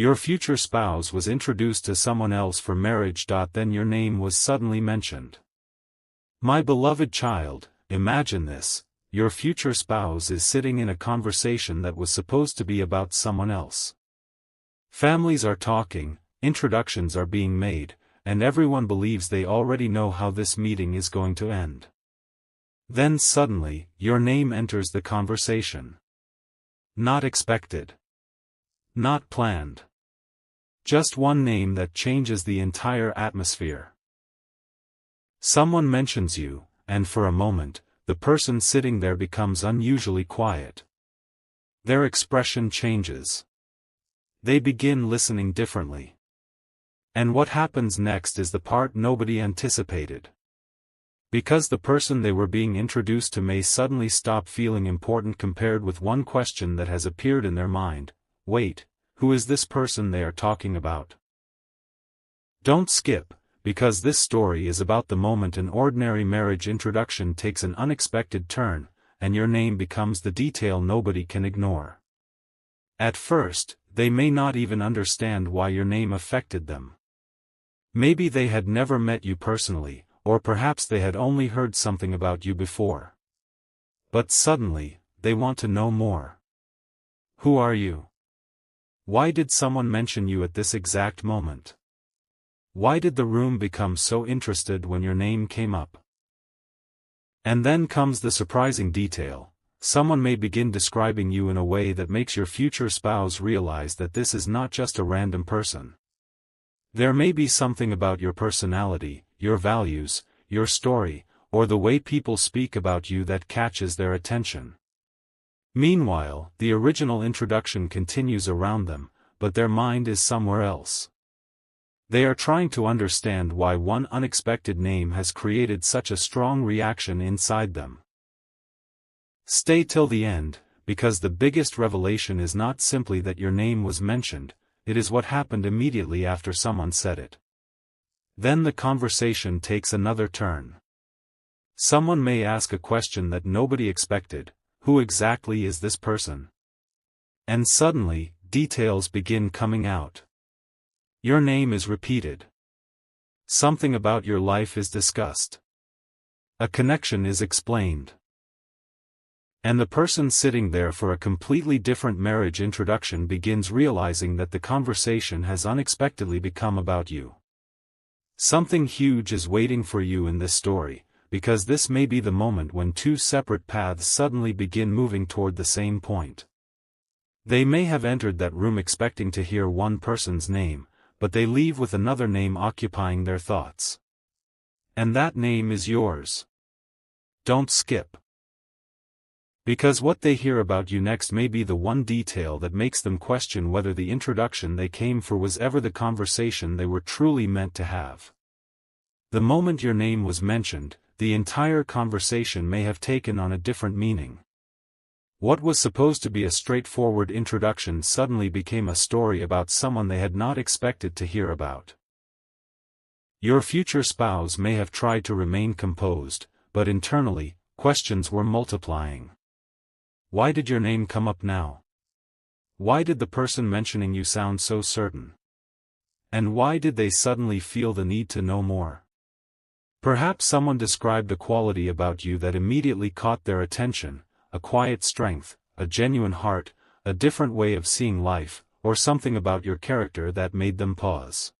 Your future spouse was introduced to someone else for marriage. Then your name was suddenly mentioned. My beloved child, imagine this: your future spouse is sitting in a conversation that was supposed to be about someone else. Families are talking, introductions are being made, and everyone believes they already know how this meeting is going to end. Then suddenly, your name enters the conversation. Not expected. Not planned. Just one name that changes the entire atmosphere. Someone mentions you, and for a moment, the person sitting there becomes unusually quiet. Their expression changes. They begin listening differently. And what happens next is the part nobody anticipated. Because the person they were being introduced to may suddenly stop feeling important compared with one question that has appeared in their mind: wait, who is this person they are talking about? Don't skip, because this story is about the moment an ordinary marriage introduction takes an unexpected turn, and your name becomes the detail nobody can ignore. At first, they may not even understand why your name affected them. Maybe they had never met you personally, or perhaps they had only heard something about you before. But suddenly, they want to know more. Who are you? Why did someone mention you at this exact moment? Why did the room become so interested when your name came up? And then comes the surprising detail: someone may begin describing you in a way that makes your future spouse realize that this is not just a random person. There may be something about your personality, your values, your story, or the way people speak about you that catches their attention. Meanwhile, the original introduction continues around them, but their mind is somewhere else. They are trying to understand why one unexpected name has created such a strong reaction inside them. Stay till the end, because the biggest revelation is not simply that your name was mentioned, it is what happened immediately after someone said it. Then the conversation takes another turn. Someone may ask a question that nobody expected: who exactly is this person? And suddenly, details begin coming out. Your name is repeated. Something about your life is discussed. A connection is explained. And the person sitting there for a completely different marriage introduction begins realizing that the conversation has unexpectedly become about you. Something huge is waiting for you in this story, because this may be the moment when two separate paths suddenly begin moving toward the same point. They may have entered that room expecting to hear one person's name, but they leave with another name occupying their thoughts. And that name is yours. Don't skip. Because what they hear about you next may be the one detail that makes them question whether the introduction they came for was ever the conversation they were truly meant to have. The moment your name was mentioned, the entire conversation may have taken on a different meaning. What was supposed to be a straightforward introduction suddenly became a story about someone they had not expected to hear about. Your future spouse may have tried to remain composed, but internally, questions were multiplying. Why did your name come up now? Why did the person mentioning you sound so certain? And why did they suddenly feel the need to know more? Perhaps someone described a quality about you that immediately caught their attention: a quiet strength, a genuine heart, a different way of seeing life, or something about your character that made them pause.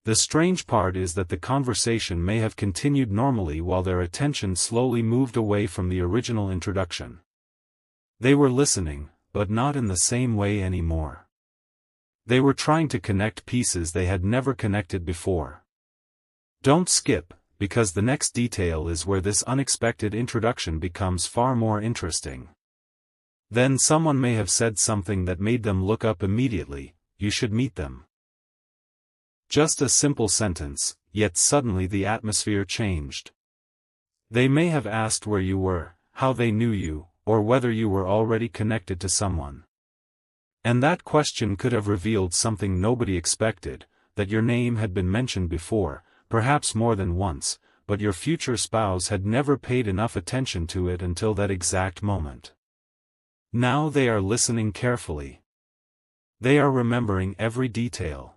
The strange part is that the conversation may have continued normally while their attention slowly moved away from the original introduction. They were listening, but not in the same way anymore. They were trying to connect pieces they had never connected before. Don't skip, because the next detail is where this unexpected introduction becomes far more interesting. Then someone may have said something that made them look up immediately: you should meet them. Just a simple sentence, yet suddenly the atmosphere changed. They may have asked where you were, how they knew you, or whether you were already connected to someone. And that question could have revealed something nobody expected: that your name had been mentioned before, perhaps more than once, but your future spouse had never paid enough attention to it until that exact moment. Now they are listening carefully. They are remembering every detail.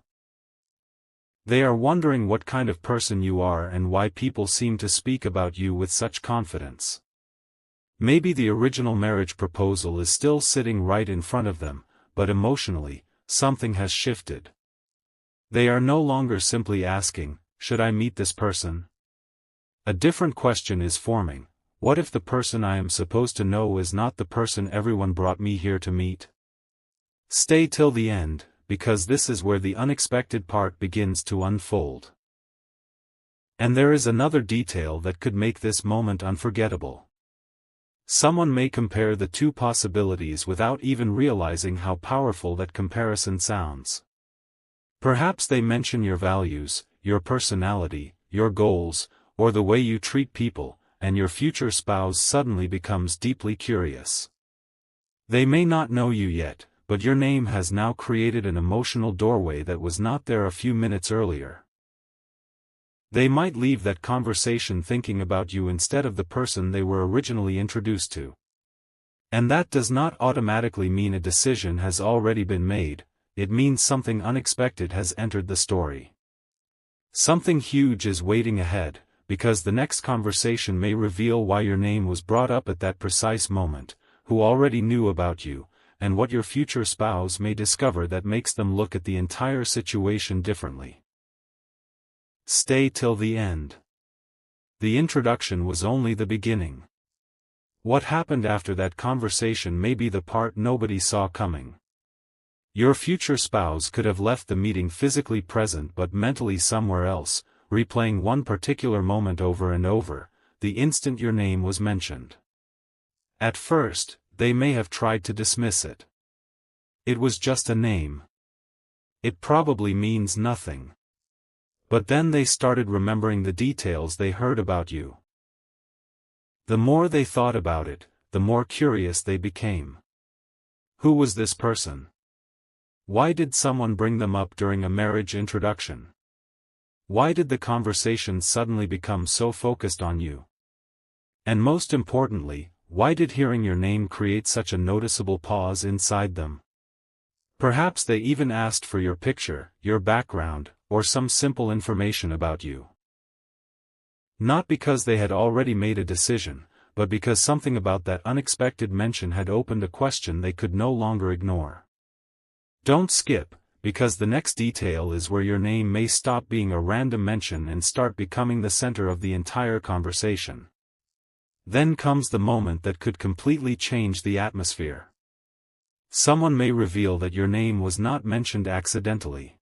They are wondering what kind of person you are and why people seem to speak about you with such confidence. Maybe the original marriage proposal is still sitting right in front of them, but emotionally, something has shifted. They are no longer simply asking, "Should I meet this person?" A different question is forming: what if the person I am supposed to know is not the person everyone brought me here to meet? Stay till the end, because this is where the unexpected part begins to unfold. And there is another detail that could make this moment unforgettable. Someone may compare the two possibilities without even realizing how powerful that comparison sounds. Perhaps they mention your values, your personality, your goals, or the way you treat people, and your future spouse suddenly becomes deeply curious. They may not know you yet, but your name has now created an emotional doorway that was not there a few minutes earlier. They might leave that conversation thinking about you instead of the person they were originally introduced to. And that does not automatically mean a decision has already been made, it means something unexpected has entered the story. Something huge is waiting ahead, because the next conversation may reveal why your name was brought up at that precise moment, who already knew about you, and what your future spouse may discover that makes them look at the entire situation differently. Stay till the end. The introduction was only the beginning. What happened after that conversation may be the part nobody saw coming. Your future spouse could have left the meeting physically present but mentally somewhere else, replaying one particular moment over and over, the instant your name was mentioned. At first, they may have tried to dismiss it. It was just a name. It probably means nothing. But then they started remembering the details they heard about you. The more they thought about it, the more curious they became. Who was this person? Why did someone bring them up during a marriage introduction? Why did the conversation suddenly become so focused on you? And most importantly, why did hearing your name create such a noticeable pause inside them? Perhaps they even asked for your picture, your background, or some simple information about you. Not because they had already made a decision, but because something about that unexpected mention had opened a question they could no longer ignore. Don't skip, because the next detail is where your name may stop being a random mention and start becoming the center of the entire conversation. Then comes the moment that could completely change the atmosphere. Someone may reveal that your name was not mentioned accidentally.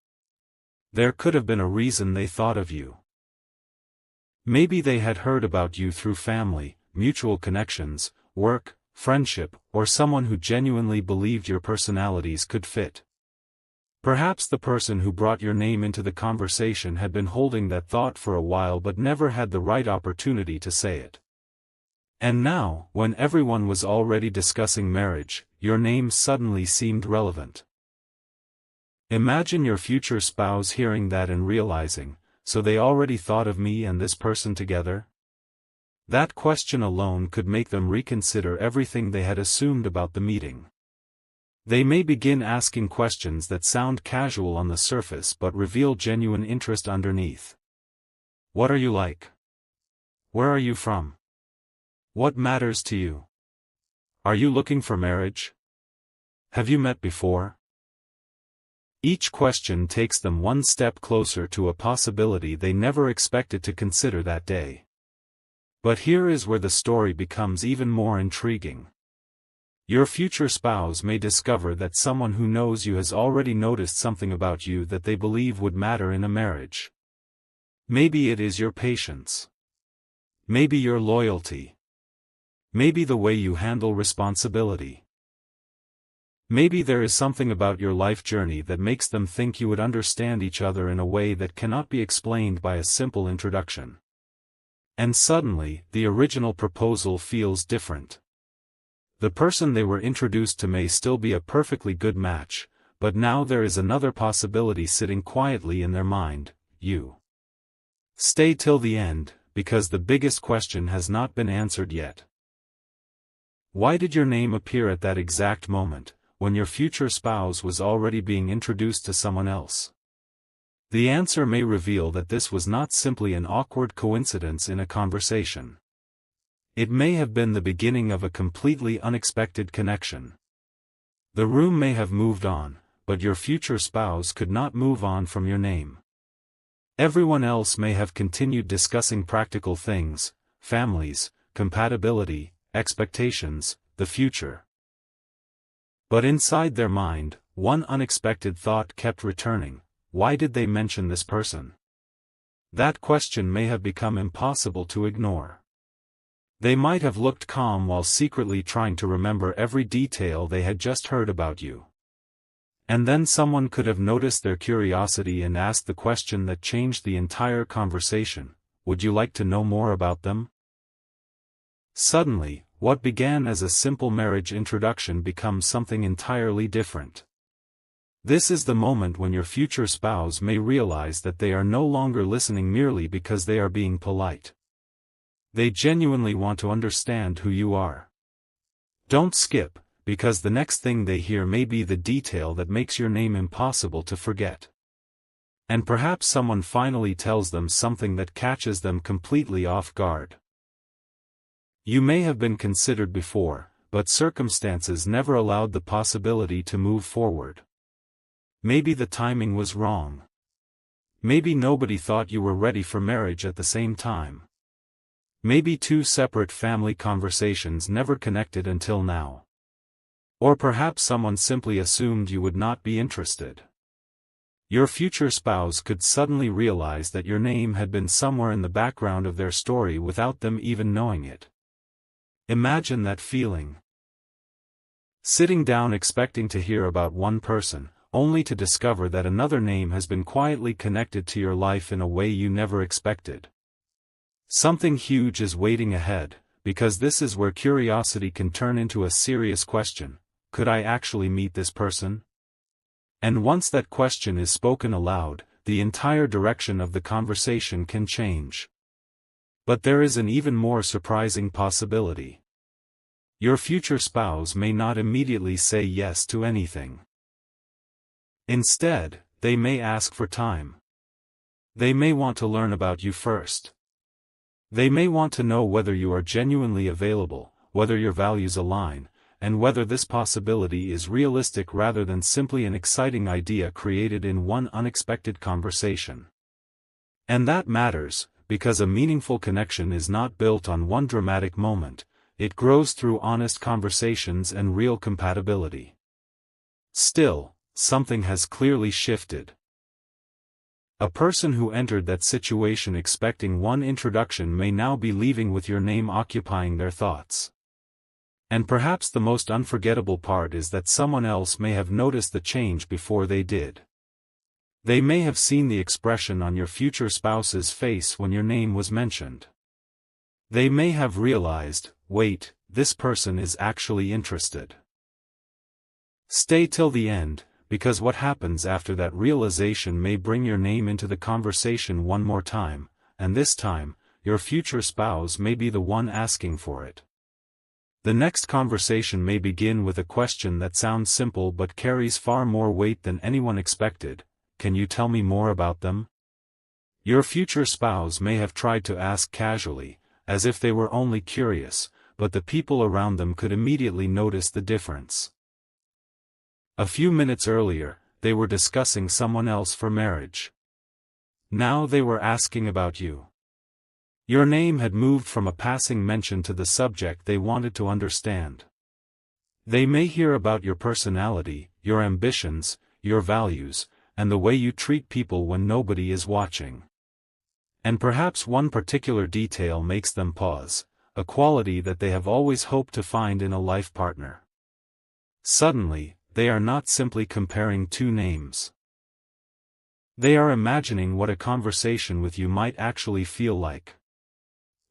There could have been a reason they thought of you. Maybe they had heard about you through family, mutual connections, work, friendship, or someone who genuinely believed your personalities could fit. Perhaps the person who brought your name into the conversation had been holding that thought for a while but never had the right opportunity to say it. And now, when everyone was already discussing marriage, your name suddenly seemed relevant. Imagine your future spouse hearing that and realizing, so they already thought of me and this person together? That question alone could make them reconsider everything they had assumed about the meeting. They may begin asking questions that sound casual on the surface but reveal genuine interest underneath. What are you like? Where are you from? What matters to you? Are you looking for marriage? Have you met before? Each question takes them one step closer to a possibility they never expected to consider that day. But here is where the story becomes even more intriguing. Your future spouse may discover that someone who knows you has already noticed something about you that they believe would matter in a marriage. Maybe it is your patience. Maybe your loyalty. Maybe the way you handle responsibility. Maybe there is something about your life journey that makes them think you would understand each other in a way that cannot be explained by a simple introduction. And suddenly, the original proposal feels different. The person they were introduced to may still be a perfectly good match, but now there is another possibility sitting quietly in their mind: you. Stay till the end, because the biggest question has not been answered yet. Why did your name appear at that exact moment? when your future spouse was already being introduced to someone else? The answer may reveal that this was not simply an awkward coincidence in a conversation. It may have been the beginning of a completely unexpected connection. The room may have moved on, but your future spouse could not move on from your name. Everyone else may have continued discussing practical things, families, compatibility, expectations, the future. But inside their mind, one unexpected thought kept returning: why did they mention this person? That question may have become impossible to ignore. They might have looked calm while secretly trying to remember every detail they had just heard about you. And then someone could have noticed their curiosity and asked the question that changed the entire conversation: would you like to know more about them? Suddenly, what began as a simple marriage introduction becomes something entirely different. This is the moment when your future spouse may realize that they are no longer listening merely because they are being polite. They genuinely want to understand who you are. Don't skip, because the next thing they hear may be the detail that makes your name impossible to forget. And perhaps someone finally tells them something that catches them completely off guard. You may have been considered before, but circumstances never allowed the possibility to move forward. Maybe the timing was wrong. Maybe nobody thought you were ready for marriage at the same time. Maybe two separate family conversations never connected until now. Or perhaps someone simply assumed you would not be interested. Your future spouse could suddenly realize that your name had been somewhere in the background of their story without them even knowing it. Imagine that feeling. Sitting down expecting to hear about one person, only to discover that another name has been quietly connected to your life in a way you never expected. Something huge is waiting ahead, because this is where curiosity can turn into a serious question: could I actually meet this person? And once that question is spoken aloud, the entire direction of the conversation can change. But there is an even more surprising possibility. Your future spouse may not immediately say yes to anything. Instead, they may ask for time. They may want to learn about you first. They may want to know whether you are genuinely available, whether your values align, and whether this possibility is realistic rather than simply an exciting idea created in one unexpected conversation. And that matters, because a meaningful connection is not built on one dramatic moment, it grows through honest conversations and real compatibility. Still, something has clearly shifted. A person who entered that situation expecting one introduction may now be leaving with your name occupying their thoughts. And perhaps the most unforgettable part is that someone else may have noticed the change before they did. They may have seen the expression on your future spouse's face when your name was mentioned. They may have realized, wait, this person is actually interested. Stay till the end, because what happens after that realization may bring your name into the conversation one more time, and this time, your future spouse may be the one asking for it. The next conversation may begin with a question that sounds simple but carries far more weight than anyone expected: can you tell me more about them? Your future spouse may have tried to ask casually, as if they were only curious, but the people around them could immediately notice the difference. A few minutes earlier, they were discussing someone else for marriage. Now they were asking about you. Your name had moved from a passing mention to the subject they wanted to understand. They may hear about your personality, your ambitions, your values, and the way you treat people when nobody is watching. And perhaps one particular detail makes them pause, a quality that they have always hoped to find in a life partner. Suddenly, they are not simply comparing two names. They are imagining what a conversation with you might actually feel like.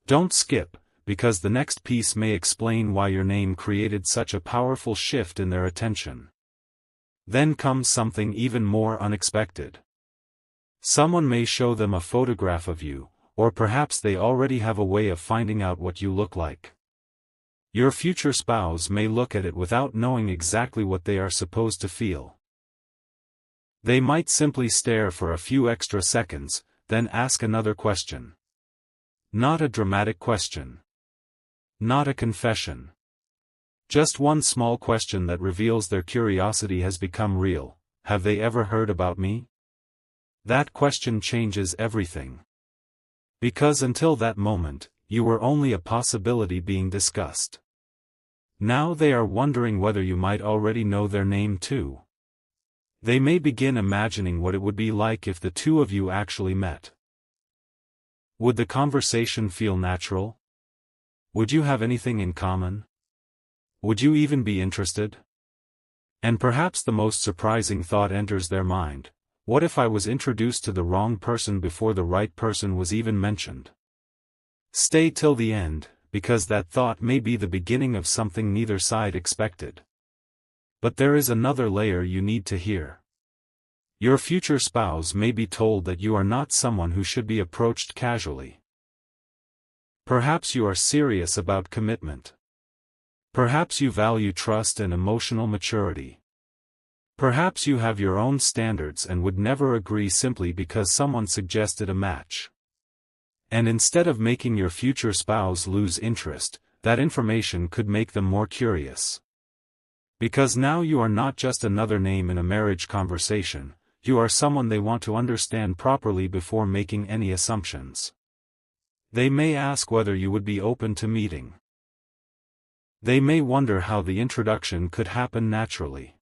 Don't skip, because the next piece may explain why your name created such a powerful shift in their attention. Then comes something even more unexpected. Someone may show them a photograph of you, or perhaps they already have a way of finding out what you look like. Your future spouse may look at it without knowing exactly what they are supposed to feel. They might simply stare for a few extra seconds, then ask another question. Not a dramatic question. Not a confession. Just one small question that reveals their curiosity has become real. Have they ever heard about me? That question changes everything. Because until that moment, you were only a possibility being discussed. Now they are wondering whether you might already know their name too. They may begin imagining what it would be like if the two of you actually met. Would the conversation feel natural? Would you have anything in common? Would you even be interested? And perhaps the most surprising thought enters their mind: what if I was introduced to the wrong person before the right person was even mentioned? Stay till the end, because that thought may be the beginning of something neither side expected. But there is another layer you need to hear. Your future spouse may be told that you are not someone who should be approached casually. Perhaps you are serious about commitment. Perhaps you value trust and emotional maturity. Perhaps you have your own standards and would never agree simply because someone suggested a match. And instead of making your future spouse lose interest, that information could make them more curious. Because now you are not just another name in a marriage conversation, you are someone they want to understand properly before making any assumptions. They may ask whether you would be open to meeting. They may wonder how the introduction could happen naturally.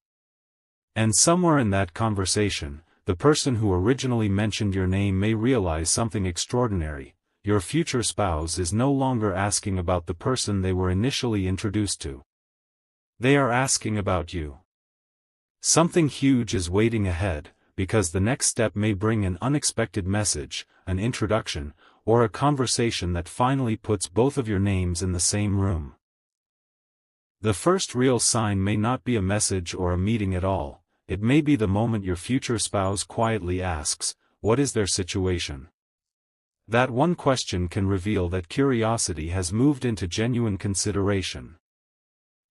And somewhere in that conversation, the person who originally mentioned your name may realize something extraordinary. Your future spouse is no longer asking about the person they were initially introduced to. They are asking about you. Something huge is waiting ahead, because the next step may bring an unexpected message, an introduction, or a conversation that finally puts both of your names in the same room. The first real sign may not be a message or a meeting at all. It may be the moment your future spouse quietly asks, "What is their situation?" That one question can reveal that curiosity has moved into genuine consideration.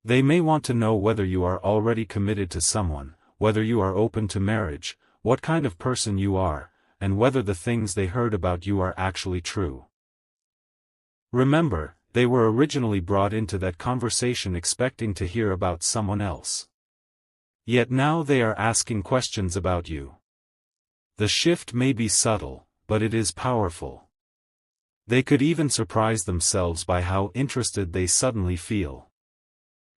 They may want to know whether you are already committed to someone, whether you are open to marriage, what kind of person you are, and whether the things they heard about you are actually true. Remember, they were originally brought into that conversation expecting to hear about someone else. Yet now they are asking questions about you. The shift may be subtle, but it is powerful. They could even surprise themselves by how interested they suddenly feel.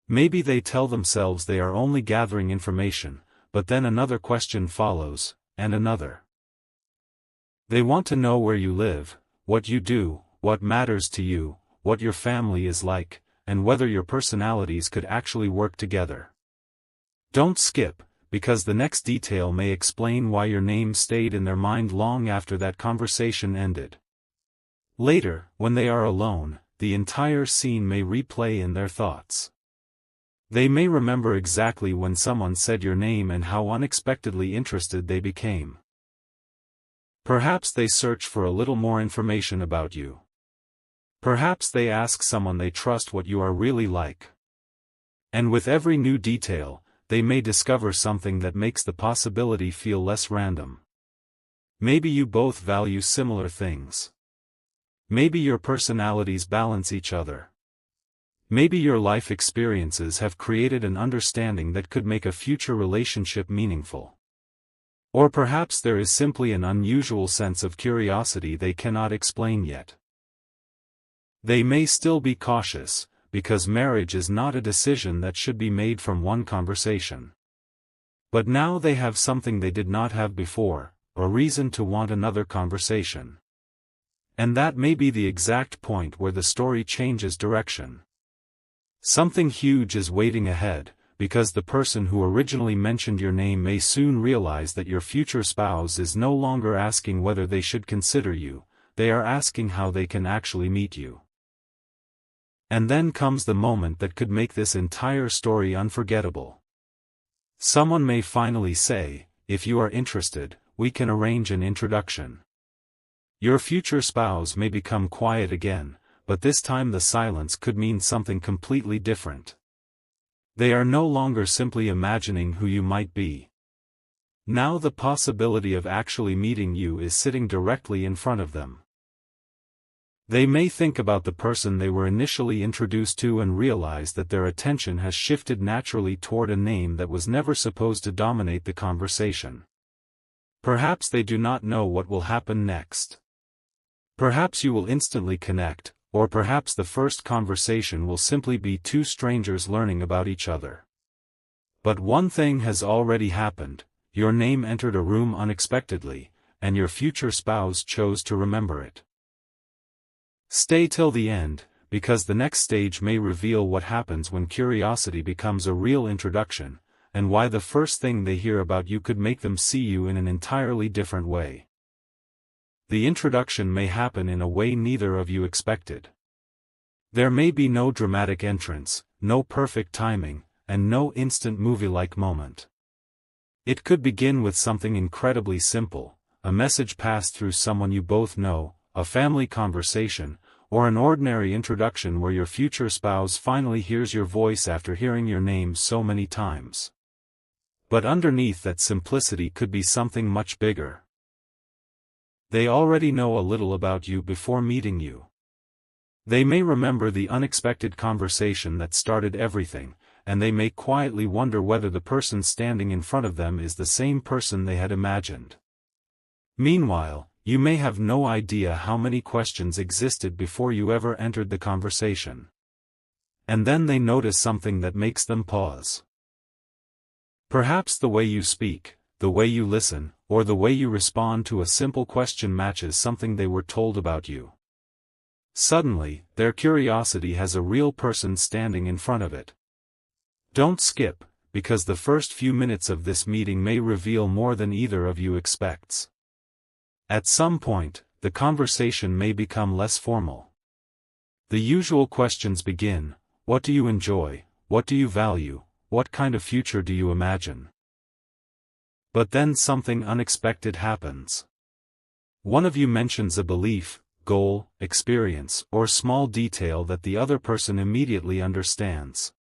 Maybe they tell themselves they are only gathering information, but then another question follows, and another. They want to know where you live, what you do, what matters to you, what your family is like, and whether your personalities could actually work together. Don't skip, because the next detail may explain why your name stayed in their mind long after that conversation ended. Later, when they are alone, the entire scene may replay in their thoughts. They may remember exactly when someone said your name and how unexpectedly interested they became. Perhaps they search for a little more information about you. Perhaps they ask someone they trust what you are really like. And with every new detail, they may discover something that makes the possibility feel less random. Maybe you both value similar things. Maybe your personalities balance each other. Maybe your life experiences have created an understanding that could make a future relationship meaningful. Or perhaps there is simply an unusual sense of curiosity they cannot explain yet. They may still be cautious, because marriage is not a decision that should be made from one conversation. But now they have something they did not have before, a reason to want another conversation. And that may be the exact point where the story changes direction. Something huge is waiting ahead, because the person who originally mentioned your name may soon realize that your future spouse is no longer asking whether they should consider you, they are asking how they can actually meet you. And then comes the moment that could make this entire story unforgettable. Someone may finally say, "If you are interested, we can arrange an introduction." Your future spouse may become quiet again, but this time the silence could mean something completely different. They are no longer simply imagining who you might be. Now the possibility of actually meeting you is sitting directly in front of them. They may think about the person they were initially introduced to and realize that their attention has shifted naturally toward a name that was never supposed to dominate the conversation. Perhaps they do not know what will happen next. Perhaps you will instantly connect, or perhaps the first conversation will simply be two strangers learning about each other. But one thing has already happened: your name entered a room unexpectedly, and your future spouse chose to remember it. Stay till the end, because the next stage may reveal what happens when curiosity becomes a real introduction, and why the first thing they hear about you could make them see you in an entirely different way. The introduction may happen in a way neither of you expected. There may be no dramatic entrance, no perfect timing, and no instant movie-like moment. It could begin with something incredibly simple: a message passed through someone you both know, a family conversation, or an ordinary introduction where your future spouse finally hears your voice after hearing your name so many times. But underneath that simplicity could be something much bigger. They already know a little about you before meeting you. They may remember the unexpected conversation that started everything, and they may quietly wonder whether the person standing in front of them is the same person they had imagined. Meanwhile, you may have no idea how many questions existed before you ever entered the conversation. And then they notice something that makes them pause. Perhaps the way you speak, the way you listen, or the way you respond to a simple question matches something they were told about you. Suddenly, their curiosity has a real person standing in front of it. Don't skip, because the first few minutes of this meeting may reveal more than either of you expects. At some point, the conversation may become less formal. The usual questions begin: what do you enjoy, what do you value, what kind of future do you imagine? But then something unexpected happens. One of you mentions a belief, goal, experience, or small detail that the other person immediately understands.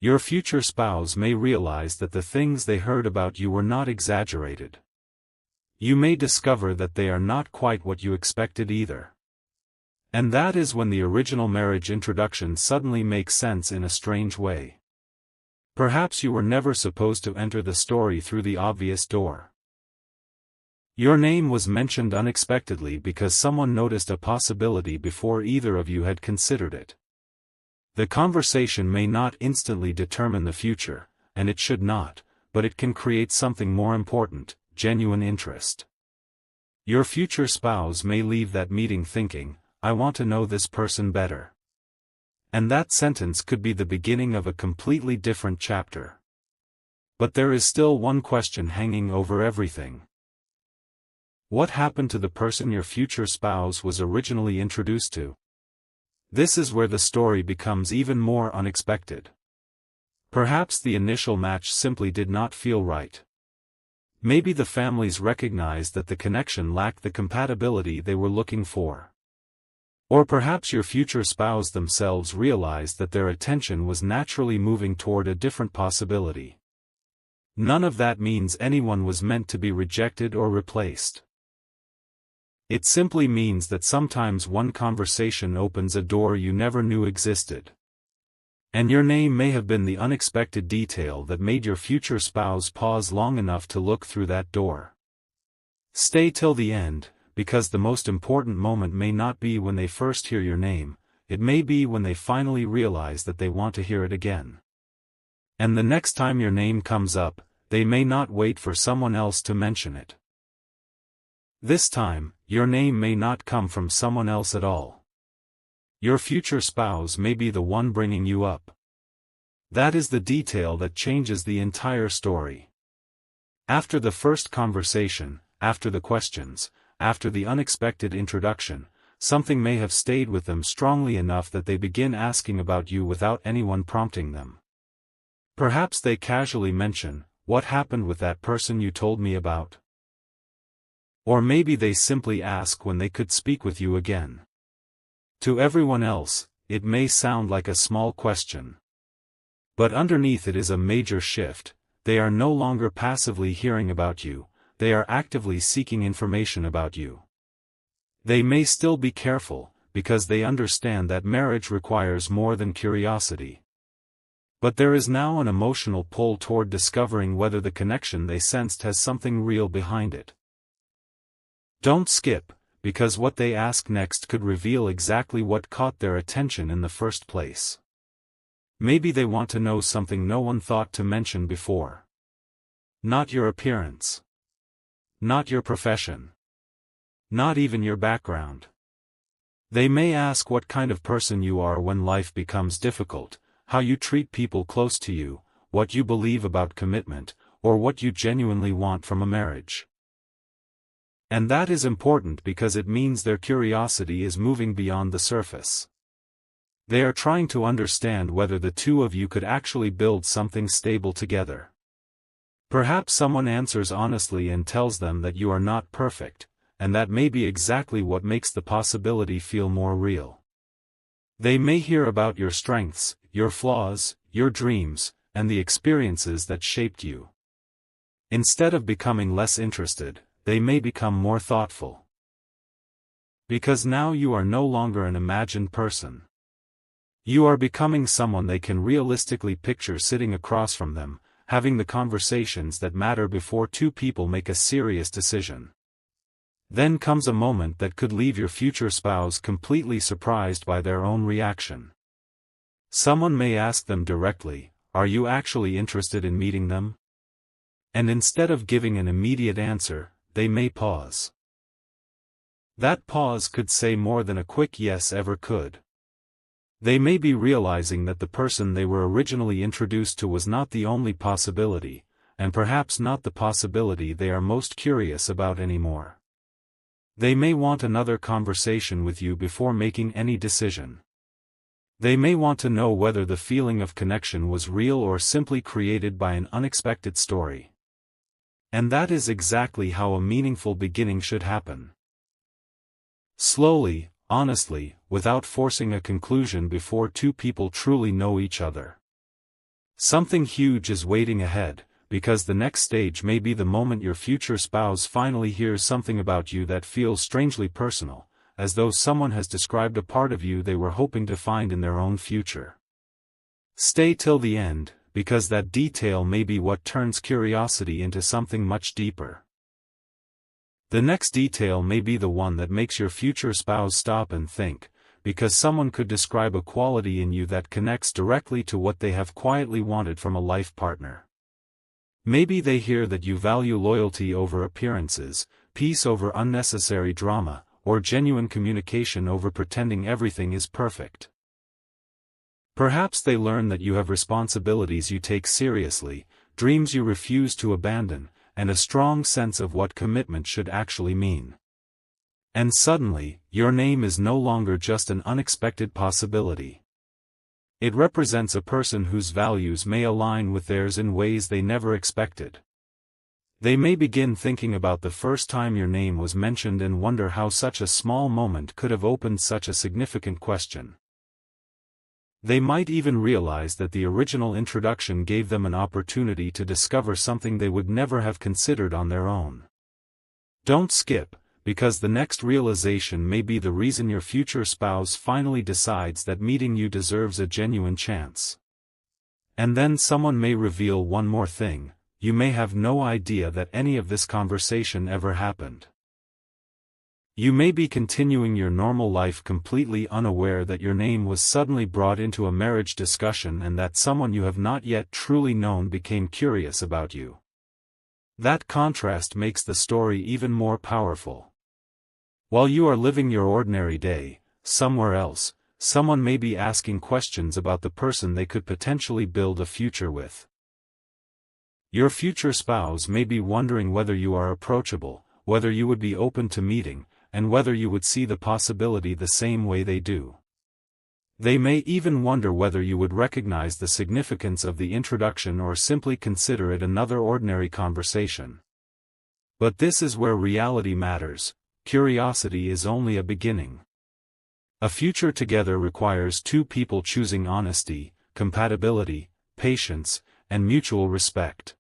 Your future spouse may realize that the things they heard about you were not exaggerated. You may discover that they are not quite what you expected either. And that is when the original marriage introduction suddenly makes sense in a strange way. Perhaps you were never supposed to enter the story through the obvious door. Your name was mentioned unexpectedly because someone noticed a possibility before either of you had considered it. The conversation may not instantly determine the future, and it should not, but it can create something more important: genuine interest. Your future spouse may leave that meeting thinking, "I want to know this person better." And that sentence could be the beginning of a completely different chapter. But there is still one question hanging over everything. What happened to the person your future spouse was originally introduced to? This is where the story becomes even more unexpected. Perhaps the initial match simply did not feel right. Maybe the families recognized that the connection lacked the compatibility they were looking for. Or perhaps your future spouse themselves realized that their attention was naturally moving toward a different possibility. None of that means anyone was meant to be rejected or replaced. It simply means that sometimes one conversation opens a door you never knew existed. And your name may have been the unexpected detail that made your future spouse pause long enough to look through that door. Stay till the end, because the most important moment may not be when they first hear your name, it may be when they finally realize that they want to hear it again. And the next time your name comes up, they may not wait for someone else to mention it. This time, your name may not come from someone else at all. Your future spouse may be the one bringing you up. That is the detail that changes the entire story. After the first conversation, after the questions, after the unexpected introduction, something may have stayed with them strongly enough that they begin asking about you without anyone prompting them. Perhaps they casually mention, "What happened with that person you told me about?" Or maybe they simply ask when they could speak with you again. To everyone else, it may sound like a small question. But underneath it is a major shift. They are no longer passively hearing about you, they are actively seeking information about you. They may still be careful, because they understand that marriage requires more than curiosity. But there is now an emotional pull toward discovering whether the connection they sensed has something real behind it. Don't skip, because what they ask next could reveal exactly what caught their attention in the first place. Maybe they want to know something no one thought to mention before. Not your appearance. Not your profession. Not even your background. They may ask what kind of person you are when life becomes difficult, how you treat people close to you, what you believe about commitment, or what you genuinely want from a marriage. And that is important because it means their curiosity is moving beyond the surface. They are trying to understand whether the two of you could actually build something stable together. Perhaps someone answers honestly and tells them that you are not perfect, and that may be exactly what makes the possibility feel more real. They may hear about your strengths, your flaws, your dreams, and the experiences that shaped you. Instead of becoming less interested, they may become more thoughtful. Because now you are no longer an imagined person. You are becoming someone they can realistically picture sitting across from them, having the conversations that matter before two people make a serious decision. Then comes a moment that could leave your future spouse completely surprised by their own reaction. Someone may ask them directly, "Are you actually interested in meeting them?" And instead of giving an immediate answer, they may pause. That pause could say more than a quick yes ever could. They may be realizing that the person they were originally introduced to was not the only possibility, and perhaps not the possibility they are most curious about anymore. They may want another conversation with you before making any decision. They may want to know whether the feeling of connection was real or simply created by an unexpected story. And that is exactly how a meaningful beginning should happen. Slowly, honestly, without forcing a conclusion before two people truly know each other. Something huge is waiting ahead, because the next stage may be the moment your future spouse finally hears something about you that feels strangely personal, as though someone has described a part of you they were hoping to find in their own future. Stay till the end, because that detail may be what turns curiosity into something much deeper. The next detail may be the one that makes your future spouse stop and think, because someone could describe a quality in you that connects directly to what they have quietly wanted from a life partner. Maybe they hear that you value loyalty over appearances, peace over unnecessary drama, or genuine communication over pretending everything is perfect. Perhaps they learn that you have responsibilities you take seriously, dreams you refuse to abandon, and a strong sense of what commitment should actually mean. And suddenly, your name is no longer just an unexpected possibility. It represents a person whose values may align with theirs in ways they never expected. They may begin thinking about the first time your name was mentioned and wonder how such a small moment could have opened such a significant question. They might even realize that the original introduction gave them an opportunity to discover something they would never have considered on their own. Don't skip, because the next realization may be the reason your future spouse finally decides that meeting you deserves a genuine chance. And then someone may reveal one more thing: you may have no idea that any of this conversation ever happened. You may be continuing your normal life completely unaware that your name was suddenly brought into a marriage discussion and that someone you have not yet truly known became curious about you. That contrast makes the story even more powerful. While you are living your ordinary day, somewhere else, someone may be asking questions about the person they could potentially build a future with. Your future spouse may be wondering whether you are approachable, whether you would be open to meeting, and whether you would see the possibility the same way they do. They may even wonder whether you would recognize the significance of the introduction or simply consider it another ordinary conversation. But this is where reality matters. Curiosity is only a beginning. A future together requires two people choosing honesty, compatibility, patience, and mutual respect.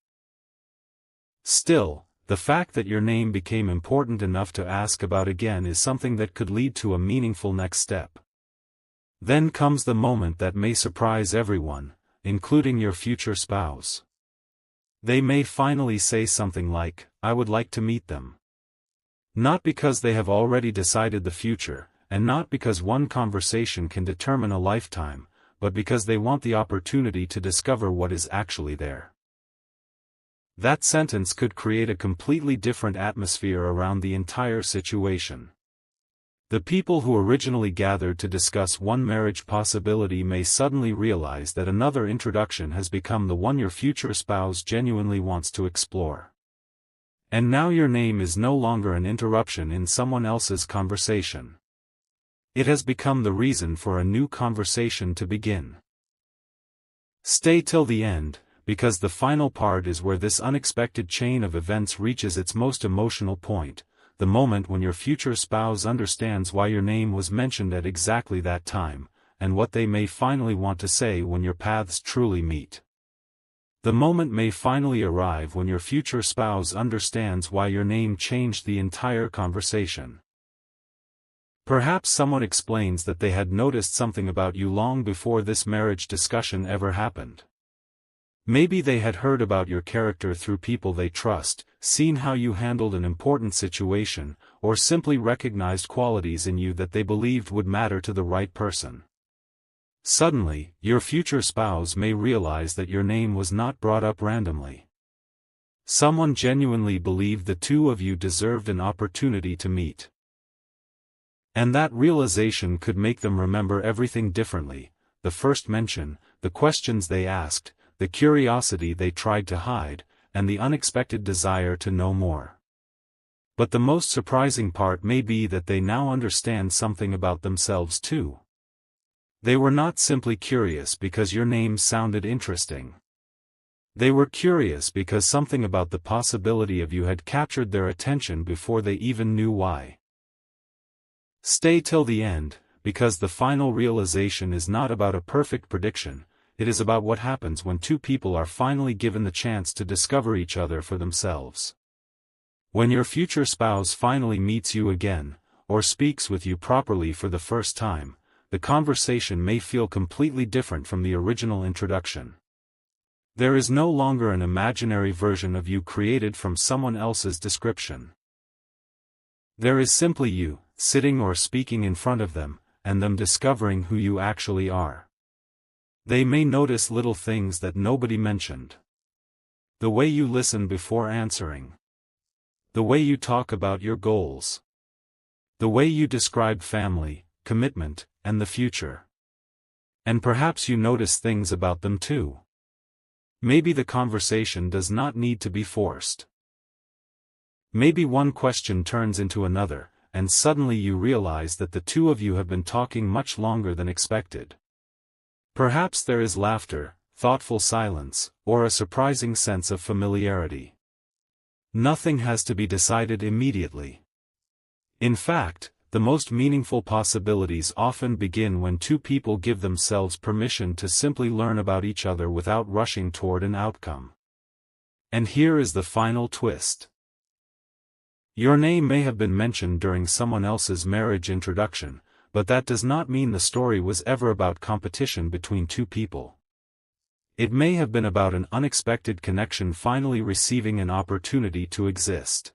Still, the fact that your name became important enough to ask about again is something that could lead to a meaningful next step. Then comes the moment that may surprise everyone, including your future spouse. They may finally say something like, "I would like to meet them." Not because they have already decided the future, and not because one conversation can determine a lifetime, but because they want the opportunity to discover what is actually there. That sentence could create a completely different atmosphere around the entire situation. The people who originally gathered to discuss one marriage possibility may suddenly realize that another introduction has become the one your future spouse genuinely wants to explore. And now your name is no longer an interruption in someone else's conversation. It has become the reason for a new conversation to begin. Stay till the end, because the final part is where this unexpected chain of events reaches its most emotional point, the moment when your future spouse understands why your name was mentioned at exactly that time, and what they may finally want to say when your paths truly meet. The moment may finally arrive when your future spouse understands why your name changed the entire conversation. Perhaps someone explains that they had noticed something about you long before this marriage discussion ever happened. Maybe they had heard about your character through people they trust, seen how you handled an important situation, or simply recognized qualities in you that they believed would matter to the right person. Suddenly, your future spouse may realize that your name was not brought up randomly. Someone genuinely believed the two of you deserved an opportunity to meet. And that realization could make them remember everything differently: the first mention, the questions they asked, the curiosity they tried to hide, and the unexpected desire to know more. But the most surprising part may be that they now understand something about themselves too. They were not simply curious because your name sounded interesting. They were curious because something about the possibility of you had captured their attention before they even knew why. Stay till the end, because the final realization is not about a perfect prediction. It is about what happens when two people are finally given the chance to discover each other for themselves. When your future spouse finally meets you again, or speaks with you properly for the first time, the conversation may feel completely different from the original introduction. There is no longer an imaginary version of you created from someone else's description. There is simply you, sitting or speaking in front of them, and them discovering who you actually are. They may notice little things that nobody mentioned. The way you listen before answering. The way you talk about your goals. The way you describe family, commitment, and the future. And perhaps you notice things about them too. Maybe the conversation does not need to be forced. Maybe one question turns into another, and suddenly you realize that the two of you have been talking much longer than expected. Perhaps there is laughter, thoughtful silence, or a surprising sense of familiarity. Nothing has to be decided immediately. In fact, the most meaningful possibilities often begin when two people give themselves permission to simply learn about each other without rushing toward an outcome. And here is the final twist. Your name may have been mentioned during someone else's marriage introduction, but that does not mean the story was ever about competition between two people. It may have been about an unexpected connection finally receiving an opportunity to exist.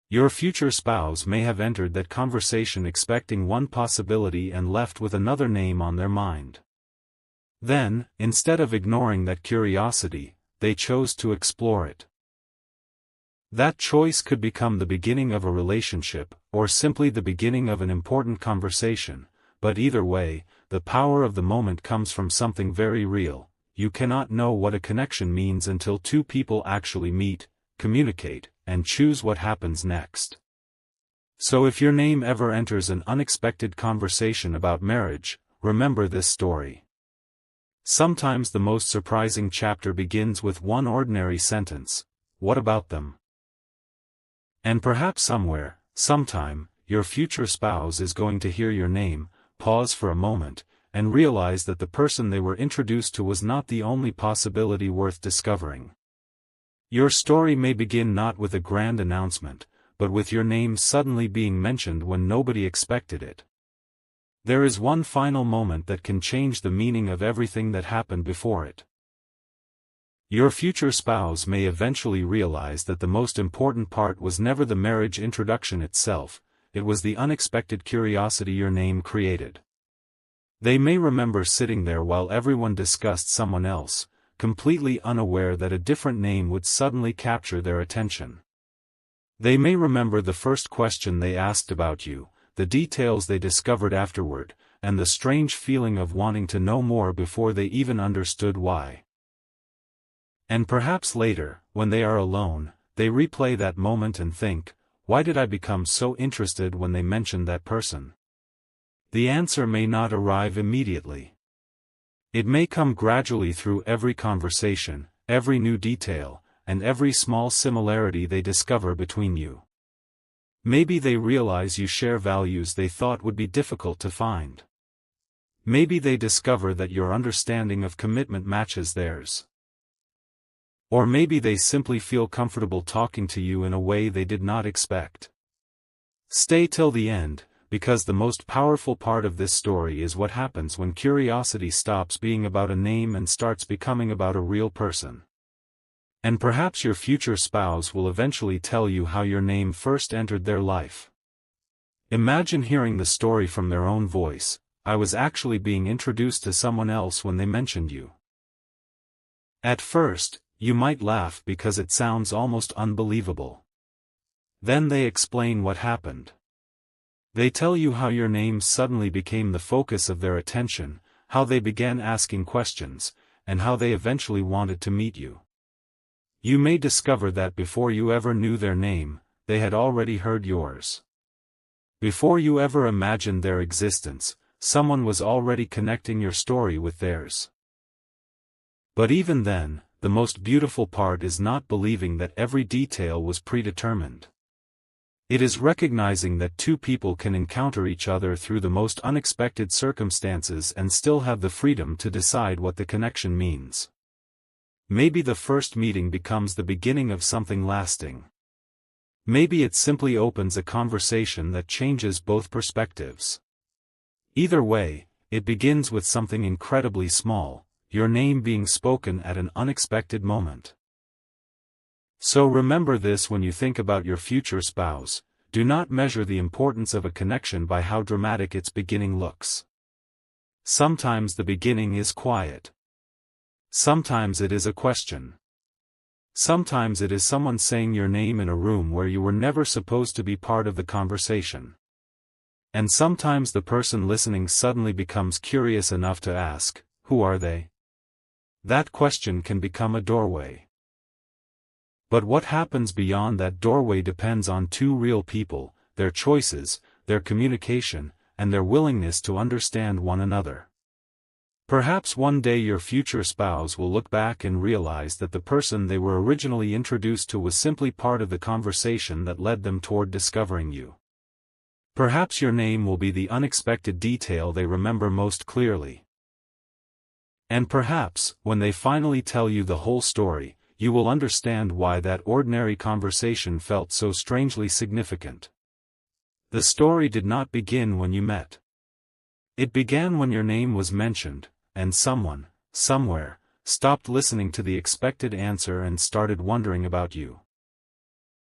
Your future spouse may have entered that conversation expecting one possibility and left with another name on their mind. Then, instead of ignoring that curiosity, they chose to explore it. That choice could become the beginning of a relationship, or simply the beginning of an important conversation, but either way, the power of the moment comes from something very real. You cannot know what a connection means until two people actually meet, communicate, and choose what happens next. So if your name ever enters an unexpected conversation about marriage, remember this story. Sometimes the most surprising chapter begins with one ordinary sentence: "What about them?" And perhaps somewhere, sometime, your future spouse is going to hear your name, pause for a moment, and realize that the person they were introduced to was not the only possibility worth discovering. Your story may begin not with a grand announcement, but with your name suddenly being mentioned when nobody expected it. There is one final moment that can change the meaning of everything that happened before it. Your future spouse may eventually realize that the most important part was never the marriage introduction itself, it was the unexpected curiosity your name created. They may remember sitting there while everyone discussed someone else, completely unaware that a different name would suddenly capture their attention. They may remember the first question they asked about you, the details they discovered afterward, and the strange feeling of wanting to know more before they even understood why. And perhaps later, when they are alone, they replay that moment and think, why did I become so interested when they mentioned that person? The answer may not arrive immediately. It may come gradually through every conversation, every new detail, and every small similarity they discover between you. Maybe they realize you share values they thought would be difficult to find. Maybe they discover that your understanding of commitment matches theirs. Or maybe they simply feel comfortable talking to you in a way they did not expect. Stay till the end, because the most powerful part of this story is what happens when curiosity stops being about a name and starts becoming about a real person. And perhaps your future spouse will eventually tell you how your name first entered their life. Imagine hearing the story from their own voice. I was actually being introduced to someone else when they mentioned you. At first, you might laugh because it sounds almost unbelievable. Then they explain what happened. They tell you how your name suddenly became the focus of their attention, how they began asking questions, and how they eventually wanted to meet you. You may discover that before you ever knew their name, they had already heard yours. Before you ever imagined their existence, someone was already connecting your story with theirs. But even then, the most beautiful part is not believing that every detail was predetermined. It is recognizing that two people can encounter each other through the most unexpected circumstances and still have the freedom to decide what the connection means. Maybe the first meeting becomes the beginning of something lasting. Maybe it simply opens a conversation that changes both perspectives. Either way, it begins with something incredibly small, your name being spoken at an unexpected moment. So remember this when you think about your future spouse: do not measure the importance of a connection by how dramatic its beginning looks. Sometimes the beginning is quiet. Sometimes it is a question. Sometimes it is someone saying your name in a room where you were never supposed to be part of the conversation. And sometimes the person listening suddenly becomes curious enough to ask, who are they? That question can become a doorway. But what happens beyond that doorway depends on two real people, their choices, their communication, and their willingness to understand one another. Perhaps one day your future spouse will look back and realize that the person they were originally introduced to was simply part of the conversation that led them toward discovering you. Perhaps your name will be the unexpected detail they remember most clearly. And perhaps, when they finally tell you the whole story, you will understand why that ordinary conversation felt so strangely significant. The story did not begin when you met. It began when your name was mentioned, and someone, somewhere, stopped listening to the expected answer and started wondering about you.